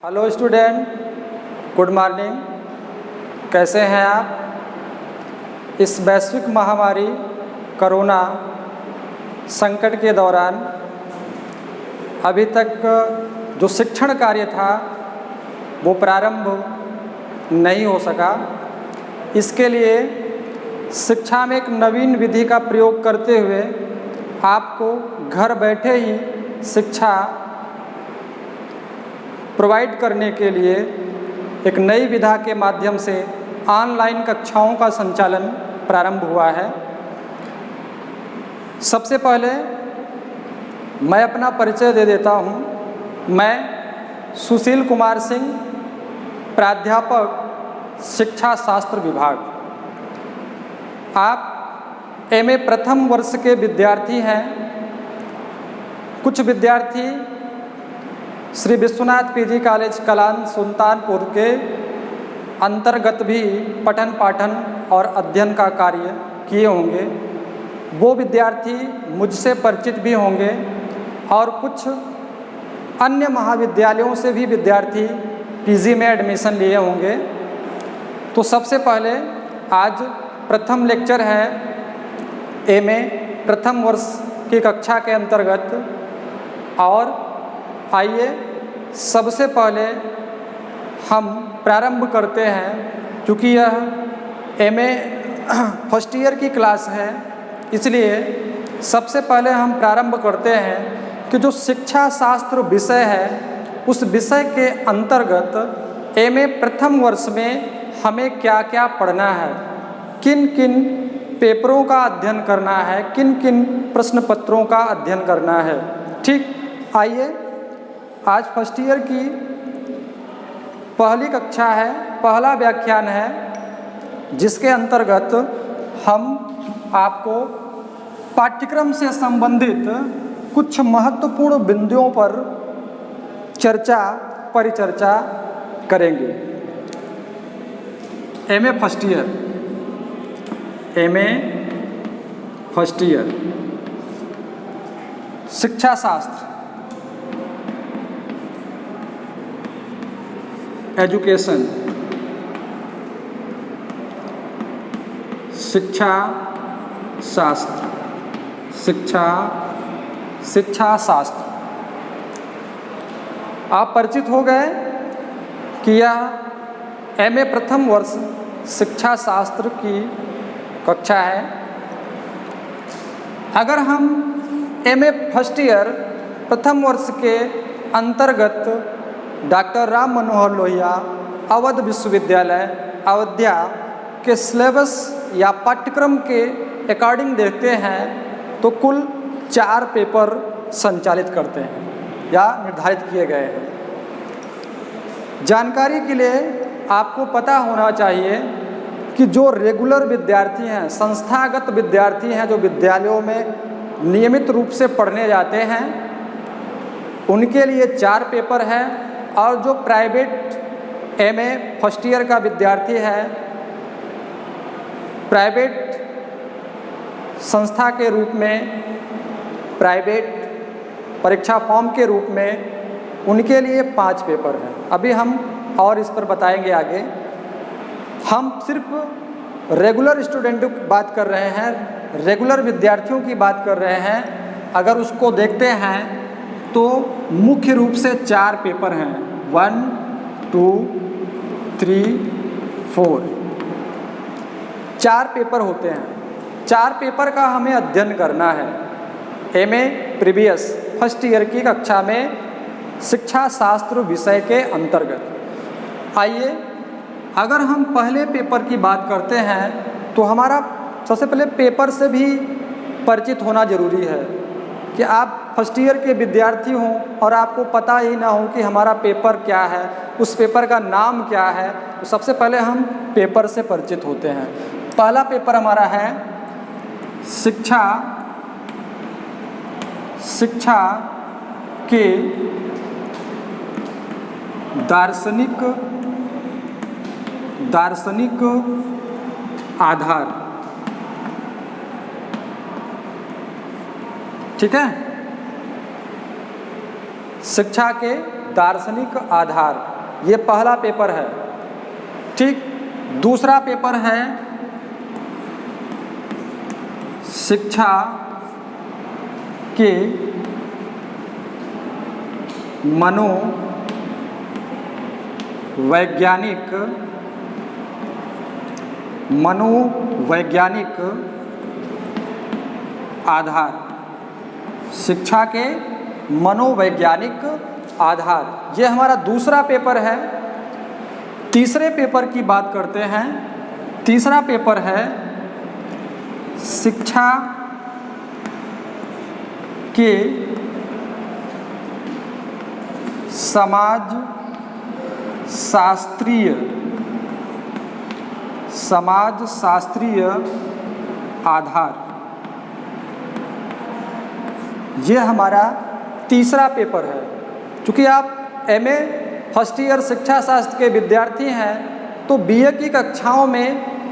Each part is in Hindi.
Hello student, good morning. कैसे हैं आप? इस वैश्विक महामारी कोरोना संकट के दौरान अभी तक जो शिक्षण कार्य था वो प्रारंभ नहीं हो सका। इसके लिए शिक्षा में एक नवीन विधि का प्रयोग करते हुए आपको घर बैठे ही शिक्षा प्रोवाइड करने के लिए एक नई विधा के माध्यम से ऑनलाइन कक्षाओं का संचालन प्रारंभ हुआ है। सबसे पहले मैं अपना परिचय दे देता हूँ। मैं सुशील कुमार सिंह, प्राध्यापक शिक्षा शास्त्र विभाग। आप एमए प्रथम वर्ष के विद्यार्थी हैं। कुछ विद्यार्थी श्री विश्वनाथ पीजी कॉलेज कलान सुल्तानपुर के अंतर्गत भी पठन पाठन और अध्ययन का कार्य किए होंगे। वो विद्यार्थी मुझसे परिचित भी होंगे और कुछ अन्य महाविद्यालयों से भी विद्यार्थी पीजी में एडमिशन लिए होंगे। तो सबसे पहले आज प्रथम लेक्चर है एमए प्रथम वर्ष की कक्षा के अंतर्गत। और आइए सबसे पहले हम प्रारंभ करते हैं। क्योंकि यह एमए फर्स्ट ईयर की क्लास है, इसलिए सबसे पहले हम प्रारंभ करते हैं कि जो शिक्षा शास्त्र विषय है उस विषय के अंतर्गत एमए प्रथम वर्ष में हमें क्या क्या पढ़ना है, किन किन पेपरों का अध्ययन करना है, किन किन प्रश्न पत्रों का अध्ययन करना है। ठीक, आइए आज फर्स्ट ईयर की पहली कक्षा है, पहला व्याख्यान है, जिसके अंतर्गत हम आपको पाठ्यक्रम से संबंधित कुछ महत्वपूर्ण बिंदुओं पर परिचर्चा करेंगे। एमए फर्स्ट ईयर शिक्षा शास्त्र, एजुकेशन, शिक्षा शास्त्र। आप परिचित हो गए कि यह एमए प्रथम वर्ष शिक्षा शास्त्र की कक्षा है। अगर हम एमए फर्स्ट ईयर प्रथम वर्ष के अंतर्गत डॉक्टर राम मनोहर लोहिया अवध विश्वविद्यालय अयोध्या के सिलेबस या पाठ्यक्रम के अकॉर्डिंग देखते हैं तो कुल 4 पेपर संचालित करते हैं या निर्धारित किए गए हैं। जानकारी के लिए आपको पता होना चाहिए कि जो रेगुलर विद्यार्थी हैं, संस्थागत विद्यार्थी हैं, जो विद्यालयों में नियमित रूप से पढ़ने जाते हैं, उनके लिए 4 पेपर है। और जो प्राइवेट एमए फर्स्ट ईयर का विद्यार्थी है, प्राइवेट संस्था के रूप में, प्राइवेट परीक्षा फॉर्म के रूप में, उनके लिए 5 पेपर हैं। अभी हम और इस पर बताएंगे आगे। हम सिर्फ रेगुलर स्टूडेंटों की बात कर रहे हैं, रेगुलर विद्यार्थियों की बात कर रहे हैं। अगर उसको देखते हैं तो मुख्य रूप से 4 पेपर हैं, 1, 2, 3, 4, 4 पेपर होते हैं। 4 पेपर का हमें अध्ययन करना है एमए प्रीवियस फर्स्ट ईयर की कक्षा में शिक्षा शास्त्र विषय के अंतर्गत। आइए, अगर हम पहले पेपर की बात करते हैं तो हमारा सबसे पहले पेपर से भी परिचित होना जरूरी है कि आप फर्स्ट ईयर के विद्यार्थी हों और आपको पता ही ना हो कि हमारा पेपर क्या है, उस पेपर का नाम क्या है। तो सबसे पहले हम पेपर से परिचित होते हैं। पहला पेपर हमारा है शिक्षा के दार्शनिक आधार। ठीक है, शिक्षा के दार्शनिक आधार, ये पहला पेपर है। ठीक, दूसरा पेपर है शिक्षा के मनोवैज्ञानिक आधार, शिक्षा के मनोवैज्ञानिक आधार, ये हमारा दूसरा पेपर है। तीसरे पेपर की बात करते हैं। तीसरा पेपर है शिक्षा के समाजशास्त्रीय आधार, ये हमारा तीसरा पेपर है। क्योंकि आप एमए फर्स्ट ईयर शिक्षा शास्त्र के विद्यार्थी हैं तो बीए की कक्षाओं में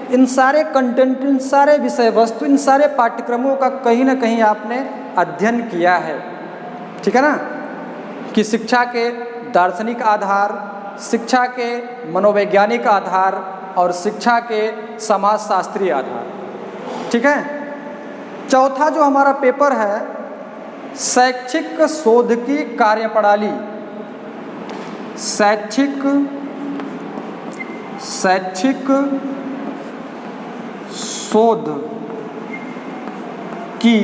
इन सारे कंटेंट, इन सारे विषय वस्तु, इन सारे पाठ्यक्रमों का कहीं ना कहीं आपने अध्ययन किया है। ठीक है ना, कि शिक्षा के दार्शनिक आधार, शिक्षा के मनोवैज्ञानिक आधार और शिक्षा के समाजशास्त्रीय आधार। ठीक है। चौथा जो हमारा पेपर है शैक्षिक शोध की कार्यप्रणाली, शैक्षिक शोध की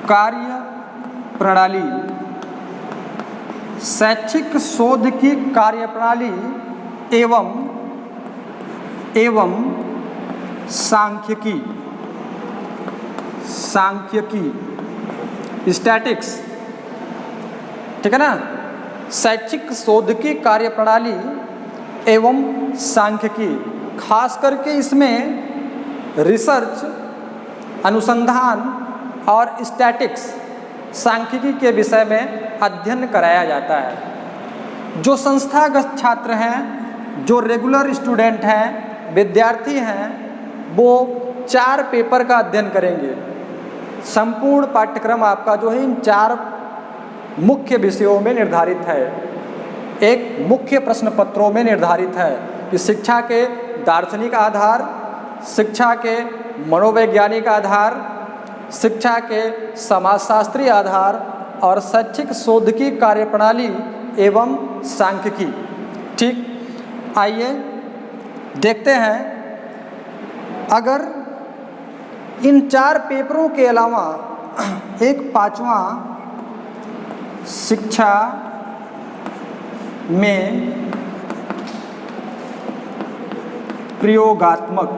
कार्यप्रणाली, शैक्षिक शोध की कार्यप्रणाली एवं सांख्यिकी, स्टैटिक्स। ठीक है ना, शैक्षिक शोध की कार्यप्रणाली एवं सांख्यिकी, खास करके इसमें रिसर्च, अनुसंधान और स्टैटिक्स, सांख्यिकी के विषय में अध्ययन कराया जाता है। जो संस्थागत छात्र हैं, जो रेगुलर स्टूडेंट हैं, विद्यार्थी हैं, वो 4 पेपर का अध्ययन करेंगे। संपूर्ण पाठ्यक्रम आपका जो है इन 4 मुख्य विषयों में निर्धारित है। एक मुख्य प्रश्न पत्रों में निर्धारित है कि शिक्षा के दार्शनिक आधार, शिक्षा के मनोवैज्ञानिक आधार, शिक्षा के समाजशास्त्रीय आधार और शैक्षिक शोध की कार्यप्रणाली एवं सांख्यिकी। ठीक, आइए देखते हैं, अगर इन 4 पेपरों के अलावा एक 5वां शिक्षा में प्रयोगात्मक,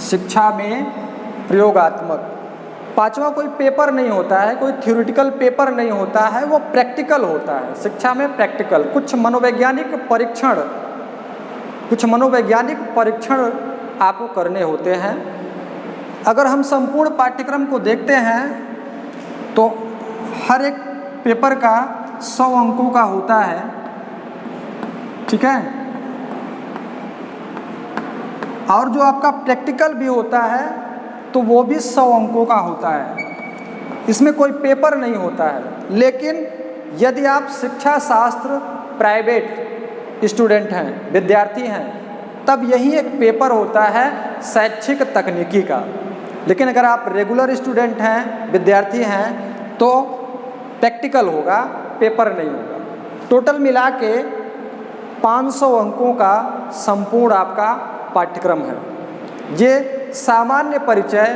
शिक्षा में प्रयोगात्मक 5वां कोई पेपर नहीं होता है, कोई थ्योरेटिकल पेपर नहीं होता है, वो प्रैक्टिकल होता है। शिक्षा में प्रैक्टिकल, कुछ मनोवैज्ञानिक परीक्षण आपको करने होते हैं। अगर हम संपूर्ण पाठ्यक्रम को देखते हैं तो हर एक पेपर का 100 अंकों का होता है। ठीक है, और जो आपका प्रैक्टिकल भी होता है तो वो भी 100 अंकों का होता है। इसमें कोई पेपर नहीं होता है। लेकिन यदि आप शिक्षा शास्त्र प्राइवेट स्टूडेंट हैं, विद्यार्थी हैं, तब यही एक पेपर होता है शैक्षिक तकनीकी का। लेकिन अगर आप रेगुलर स्टूडेंट हैं, विद्यार्थी हैं, तो प्रैक्टिकल होगा, पेपर नहीं होगा। टोटल मिला के 500 अंकों का संपूर्ण आपका पाठ्यक्रम है। ये सामान्य परिचय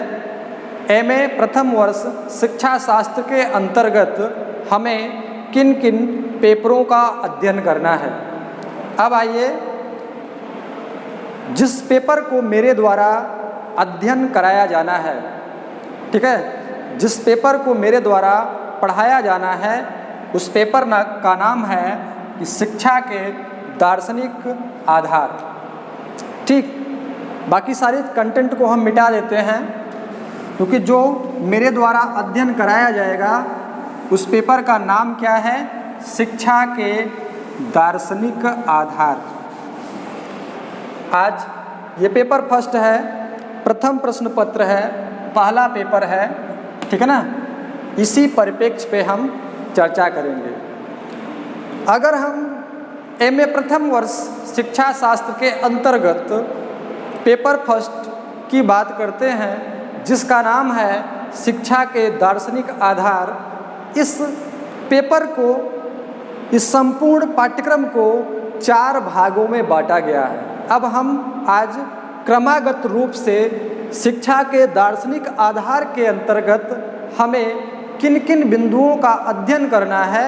एमए प्रथम वर्ष शिक्षा शास्त्र के अंतर्गत हमें किन किन पेपरों का अध्ययन करना है। अब आइए, जिस पेपर को मेरे द्वारा अध्ययन कराया जाना है, ठीक है, जिस पेपर को मेरे द्वारा पढ़ाया जाना है, उस पेपर का नाम है कि शिक्षा के दार्शनिक आधार। ठीक, बाकी सारे कंटेंट को हम मिटा देते हैं, क्योंकि जो मेरे द्वारा अध्ययन कराया जाएगा उस पेपर का नाम क्या है? शिक्षा के दार्शनिक आधार। आज ये पेपर फर्स्ट है, प्रथम प्रश्न पत्र है, पहला पेपर है। ठीक है ना, इसी परिप्रेक्ष्य पे हम चर्चा करेंगे। अगर हम एमए प्रथम वर्ष शिक्षा शास्त्र के अंतर्गत पेपर फर्स्ट की बात करते हैं, जिसका नाम है शिक्षा के दार्शनिक आधार, इस पेपर को, इस संपूर्ण पाठ्यक्रम को 4 भागों में बांटा गया है। अब हम आज क्रमागत रूप से शिक्षा के दार्शनिक आधार के अंतर्गत हमें किन किन बिंदुओं का अध्ययन करना है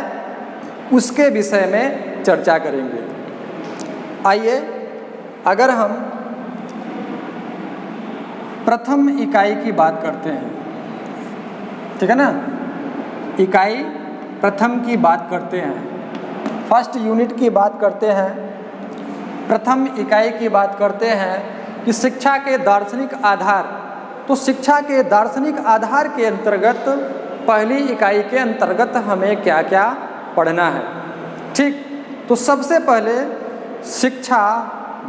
उसके विषय में चर्चा करेंगे। आइए, अगर हम प्रथम इकाई की बात करते हैं, ठीक है ना, इकाई प्रथम की बात करते हैं, फर्स्ट यूनिट की बात करते हैं, प्रथम इकाई की बात करते हैं कि शिक्षा के दार्शनिक आधार। तो शिक्षा के दार्शनिक आधार के अंतर्गत पहली इकाई के अंतर्गत हमें क्या क्या पढ़ना है। ठीक, तो सबसे पहले शिक्षा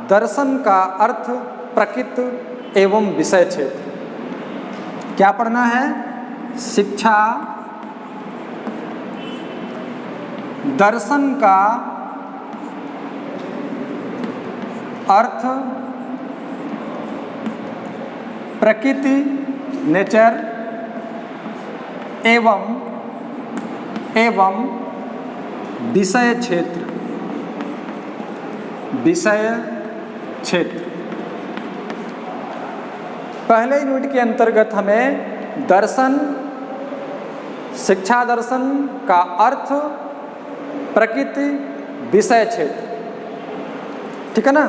दर्शन का अर्थ, प्रकृति एवं विषय क्षेत्र। क्या पढ़ना है? शिक्षा दर्शन का अर्थ, प्रकृति नेचर एवं विषय क्षेत्र, विषय क्षेत्र। पहले यूनिट के अंतर्गत हमें दर्शन, शिक्षा दर्शन का अर्थ, प्रकृति, विषय क्षेत्र, ठीक है ना,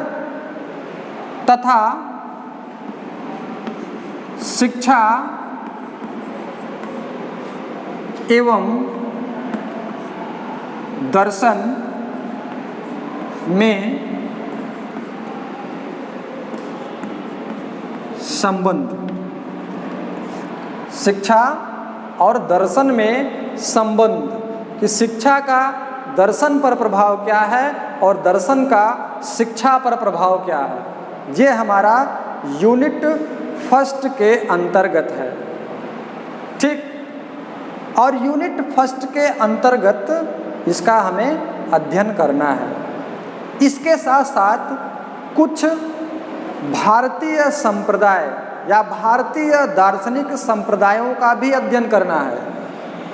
तथा शिक्षा एवं दर्शन में संबंध, शिक्षा और दर्शन में संबंध, कि शिक्षा का दर्शन पर प्रभाव क्या है और दर्शन का शिक्षा पर प्रभाव क्या है, ये हमारा यूनिट फर्स्ट के अंतर्गत है। ठीक, और यूनिट फर्स्ट के अंतर्गत इसका हमें अध्ययन करना है। इसके साथ साथ कुछ भारतीय संप्रदाय या भारतीय दार्शनिक संप्रदायों का भी अध्ययन करना है।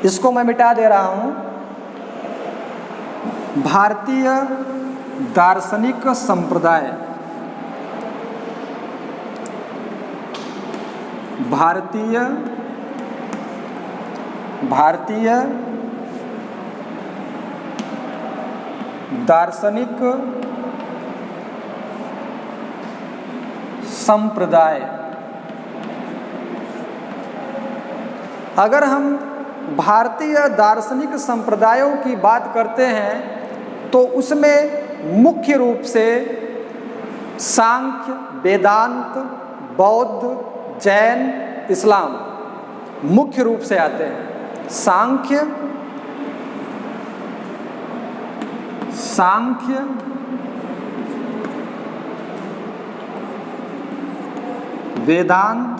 इसको मैं मिटा दे रहा हूँ। भारतीय दार्शनिक संप्रदाय, भारतीय दार्शनिक संप्रदाय। अगर हम भारतीय दार्शनिक संप्रदायों की बात करते हैं तो उसमें मुख्य रूप से सांख्य, वेदांत, बौद्ध, जैन, इस्लाम मुख्य रूप से आते हैं। सांख्य, वेदांत,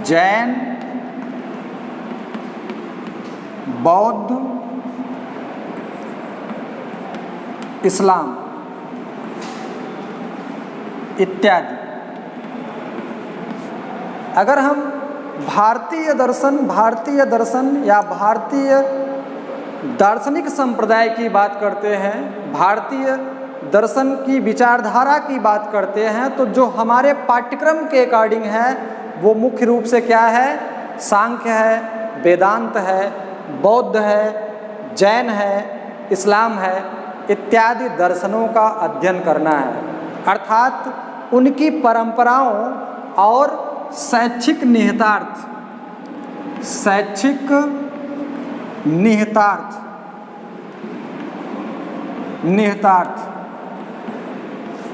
जैन, बौद्ध, इस्लाम इत्यादि। अगर हम भारतीय दर्शन या भारतीय दार्शनिक संप्रदाय की बात करते हैं, भारतीय दर्शन की विचारधारा की बात करते हैं, तो जो हमारे पाठ्यक्रम के अकॉर्डिंग है वो मुख्य रूप से क्या है? सांख्य है, वेदांत है, बौद्ध है, जैन है, इस्लाम है इत्यादि दर्शनों का अध्ययन करना है। अर्थात उनकी परंपराओं और शैक्षिक निहितार्थ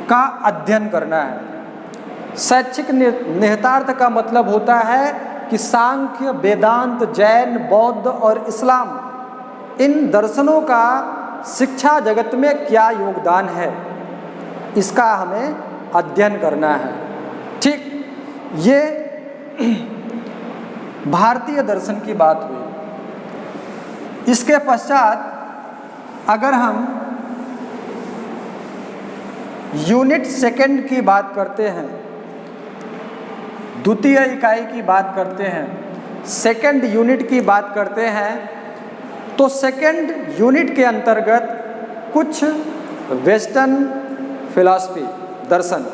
का अध्ययन करना है। शैक्षिक निहितार्थ का मतलब होता है कि सांख्य, वेदांत, जैन, बौद्ध और इस्लाम, इन दर्शनों का शिक्षा जगत में क्या योगदान है, इसका हमें अध्ययन करना है। ठीक, ये भारतीय दर्शन की बात हुई। इसके पश्चात अगर हम यूनिट सेकंड की बात करते हैं, द्वितीय इकाई की बात करते हैं, सेकंड यूनिट की बात करते हैं, तो सेकंड यूनिट के अंतर्गत कुछ वेस्टर्न फिलॉसफी दर्शन,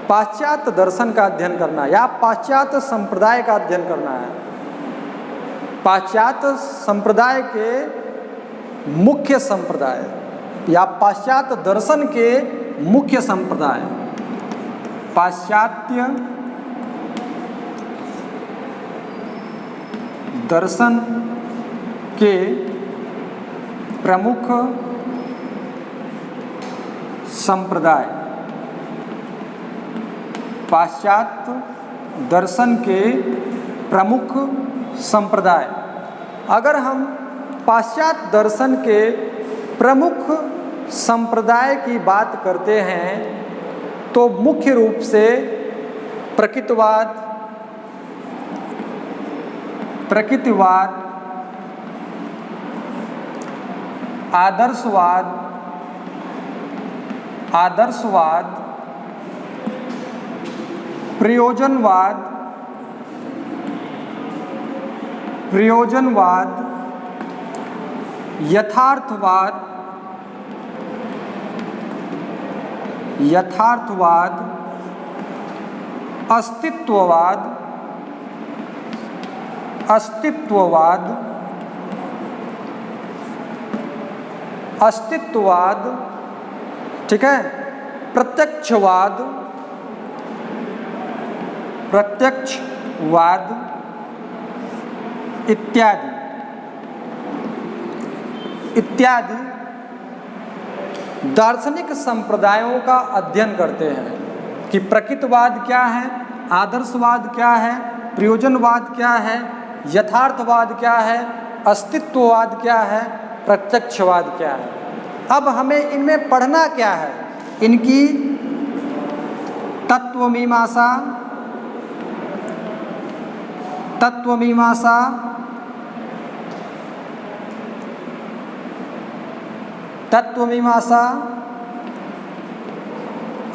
पाश्चात्य दर्शन का अध्ययन करना या पाश्चात्य संप्रदाय का अध्ययन करना है। पाश्चात्य संप्रदाय के मुख्य संप्रदाय या पाश्चात्य दर्शन के मुख्य संप्रदाय, पाश्चात्य दर्शन के प्रमुख संप्रदाय, पाश्चात्य दर्शन के प्रमुख संप्रदाय। अगर हम पाश्चात्य दर्शन के प्रमुख संप्रदाय की बात करते हैं तो मुख्य रूप से प्रकृतिवाद, आदर्शवाद, प्रयोजनवाद, यथार्थवाद, अस्तित्ववाद, ठीक है, प्रत्यक्षवाद इत्यादि दार्शनिक संप्रदायों का अध्ययन करते हैं कि प्रकृतिवाद क्या है, आदर्शवाद क्या है, प्रयोजनवाद क्या है, यथार्थवाद क्या है, अस्तित्ववाद क्या है, प्रत्यक्षवाद क्या है। अब हमें इनमें पढ़ना क्या है? इनकी तत्वमीमांसा,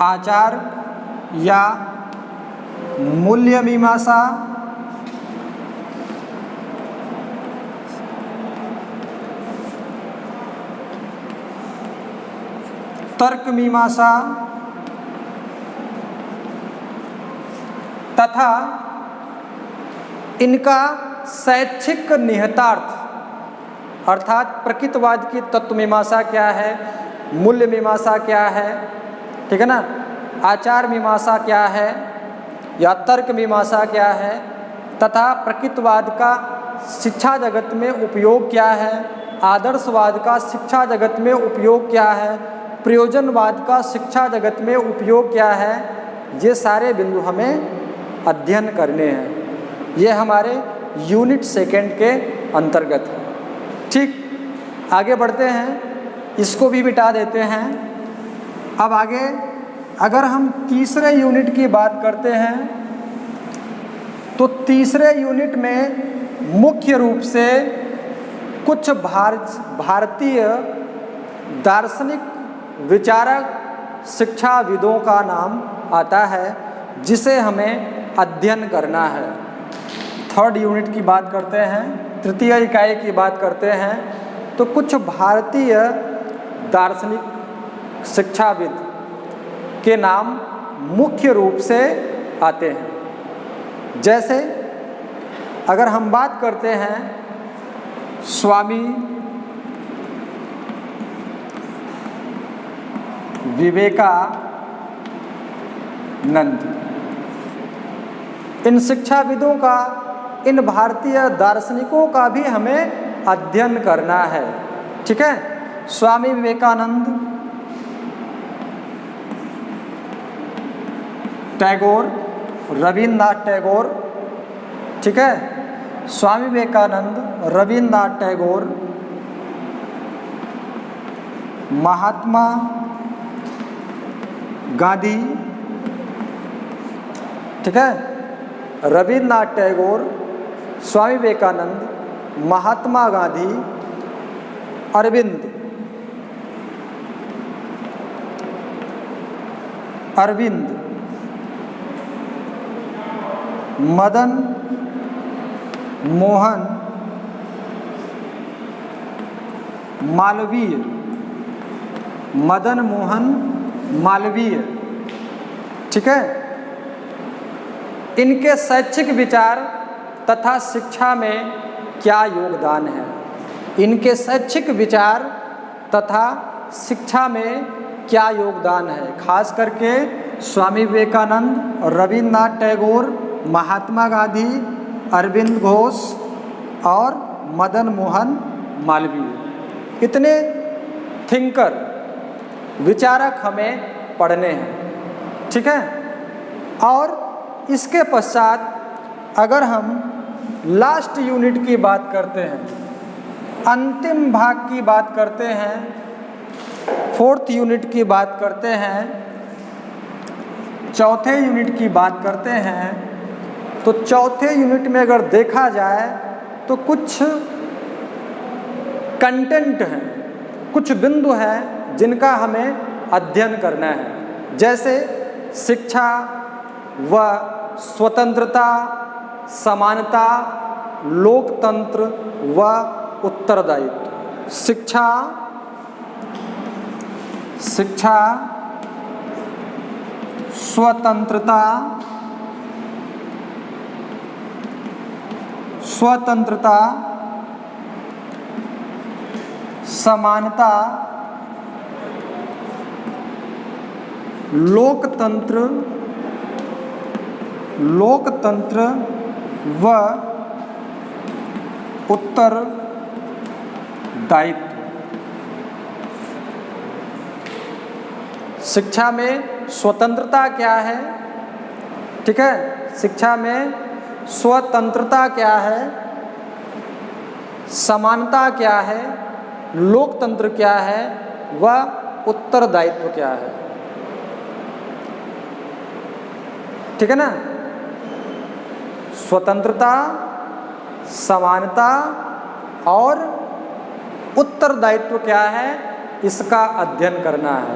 आचार या मूल्य मीमांसा, तर्क मीमांसा तथा इनका शैक्षिक निहितार्थ, अर्थात प्रकृतिवाद की तत्व मीमांसा क्या है, मूल्य मीमांसा क्या है, ठीक है ना, आचार मीमांसा क्या है या तर्क मीमांसा क्या है, तथा प्रकृतिवाद का शिक्षा जगत में उपयोग क्या है, आदर्शवाद का शिक्षा जगत में उपयोग क्या है, प्रयोजनवाद का शिक्षा जगत में उपयोग क्या है, ये सारे बिंदु हमें अध्ययन करने हैं। ये हमारे यूनिट सेकंड के अंतर्गत है। ठीक, आगे बढ़ते हैं, इसको भी मिटा देते हैं। अब आगे अगर हम तीसरे यूनिट की बात करते हैं तो तीसरे यूनिट में मुख्य रूप से कुछ भारतीय दार्शनिक विचारक शिक्षाविदों का नाम आता है जिसे हमें अध्ययन करना है। थर्ड यूनिट की बात करते हैं, तृतीय इकाई की बात करते हैं तो कुछ भारतीय दार्शनिक शिक्षाविद के नाम मुख्य रूप से आते हैं। जैसे अगर हम बात करते हैं स्वामी विवेकानंद, इन शिक्षाविदों का, इन भारतीय दार्शनिकों का भी हमें अध्ययन करना है। ठीक है, स्वामी विवेकानंद, टैगोर, रविन्द्रनाथ टैगोर, ठीक है, स्वामी विवेकानंद, रविन्द्रनाथ टैगोर, महात्मा गांधी, ठीक है, रविन्द्रनाथ टैगोर, स्वामी विवेकानंद, महात्मा गांधी, अरविंद, मदन मोहन मालवीय, ठीक है। इनके शैक्षिक विचार तथा शिक्षा में क्या योगदान है? इनके शैक्षिक विचार तथा शिक्षा में क्या योगदान है? खास करके स्वामी विवेकानंद, रविन्द्रनाथ टैगोर, महात्मा गांधी, अरविंद घोष और मदन मोहन मालवीय, इतने थिंकर, विचारक हमें पढ़ने हैं, ठीक है। और इसके पश्चात अगर हम लास्ट यूनिट की बात करते हैं, अंतिम भाग की बात करते हैं, 4th यूनिट की बात करते हैं, चौथे यूनिट की बात करते हैं, तो चौथे यूनिट में अगर देखा जाए तो कुछ कंटेंट हैं, कुछ बिंदु हैं जिनका हमें अध्ययन करना है, जैसे शिक्षा व स्वतंत्रता, समानता, लोकतंत्र व उत्तरदायित्व। शिक्षा, स्वतंत्रता, समानता, लोकतंत्र व उत्तरदायित्व। शिक्षा में स्वतंत्रता क्या है, ठीक है, शिक्षा में स्वतंत्रता क्या है, समानता क्या है, लोकतंत्र क्या है व उत्तरदायित्व क्या है, ठीक है ना। स्वतंत्रता, समानता और उत्तरदायित्व क्या है, इसका अध्ययन करना है।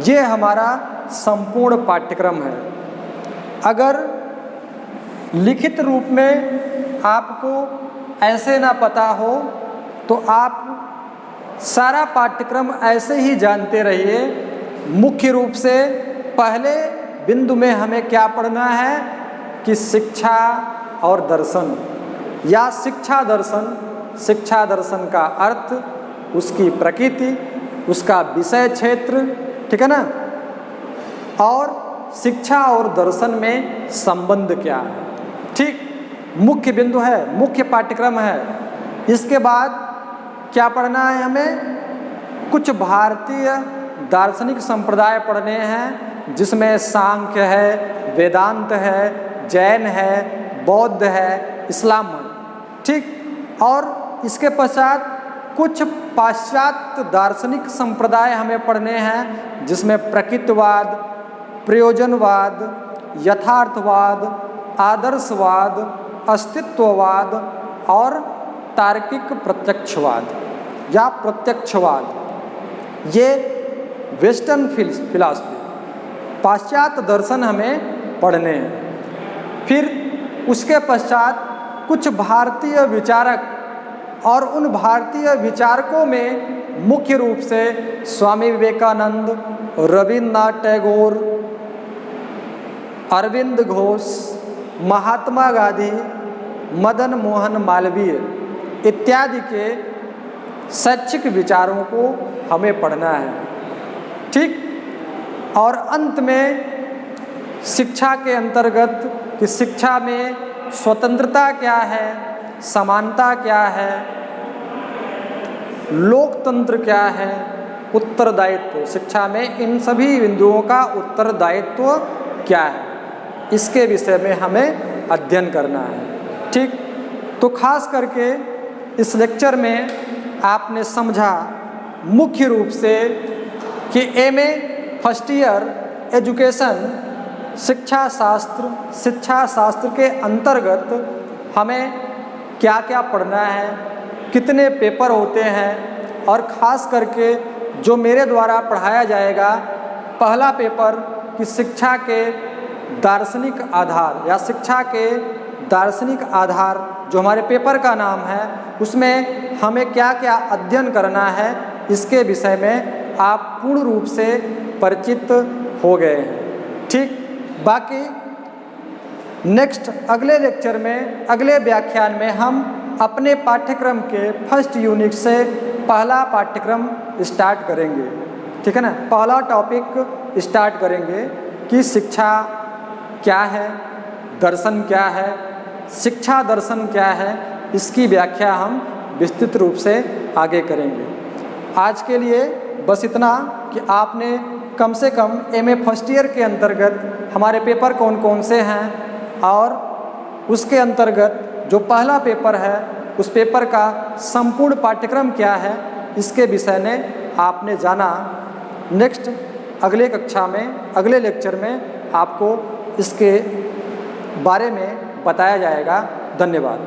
ये हमारा संपूर्ण पाठ्यक्रम है। अगर लिखित रूप में आपको ऐसे ना पता हो तो आप सारा पाठ्यक्रम ऐसे ही जानते रहिए। मुख्य रूप से पहले बिंदु में हमें क्या पढ़ना है कि शिक्षा और दर्शन या शिक्षा दर्शन का अर्थ, उसकी प्रकृति, उसका विषय क्षेत्र, ठीक है ना, और शिक्षा और दर्शन में संबंध क्या है, ठीक, मुख्य बिंदु है, मुख्य पाठ्यक्रम है। इसके बाद क्या पढ़ना है हमें? कुछ भारतीय दार्शनिक संप्रदाय पढ़ने हैं, जिसमें सांख्य है, वेदांत है, जैन है, बौद्ध है, इस्लाम है, ठीक। और इसके पश्चात कुछ पाश्चात्य दार्शनिक संप्रदाय हमें पढ़ने हैं, जिसमें प्रकृतिवाद, प्रयोजनवाद, यथार्थवाद, आदर्शवाद, अस्तित्ववाद और तार्किक प्रत्यक्षवाद या प्रत्यक्षवाद। ये वेस्टर्न फिलॉसफी, पाश्चात्य दर्शन हमें पढ़ने हैं। फिर उसके पश्चात कुछ भारतीय विचारक, और उन भारतीय विचारकों में मुख्य रूप से स्वामी विवेकानंद, रविन्द्रनाथ टैगोर, अरविंद घोष, महात्मा गांधी, मदन मोहन मालवीय इत्यादि के शैक्षिक विचारों को हमें पढ़ना है, ठीक। और अंत में शिक्षा के अंतर्गत कि शिक्षा में स्वतंत्रता क्या है, समानता क्या है, लोकतंत्र क्या है, उत्तरदायित्व, शिक्षा में इन सभी बिंदुओं का उत्तरदायित्व क्या है, इसके विषय में हमें अध्ययन करना है, ठीक। तो खास करके इस लेक्चर में आपने समझा मुख्य रूप से कि एमए फर्स्ट ईयर एजुकेशन शिक्षा शास्त्र के अंतर्गत हमें क्या क्या पढ़ना है, कितने पेपर होते हैं, और ख़ास करके जो मेरे द्वारा पढ़ाया जाएगा पहला पेपर कि शिक्षा के दार्शनिक आधार या शिक्षा के दार्शनिक आधार जो हमारे पेपर का नाम है, उसमें हमें क्या क्या अध्ययन करना है इसके विषय में आप पूर्ण रूप से परिचित हो गए हैं। ठीक, बाकी नेक्स्ट अगले लेक्चर में, अगले व्याख्यान में हम अपने पाठ्यक्रम के फर्स्ट यूनिट से पहला पाठ्यक्रम स्टार्ट करेंगे। ठीक है ना, पहला टॉपिक स्टार्ट करेंगे कि शिक्षा क्या है, दर्शन क्या है, शिक्षा दर्शन क्या है, इसकी व्याख्या हम विस्तृत रूप से आगे करेंगे। आज के लिए बस इतना कि आपने कम से कम एमए फर्स्ट ईयर के अंतर्गत हमारे पेपर कौन कौन से हैं और उसके अंतर्गत जो पहला पेपर है उस पेपर का संपूर्ण पाठ्यक्रम क्या है इसके विषय में आपने जाना। नेक्स्ट अगले कक्षा में, अगले लेक्चर में आपको इसके बारे में बताया जाएगा। धन्यवाद।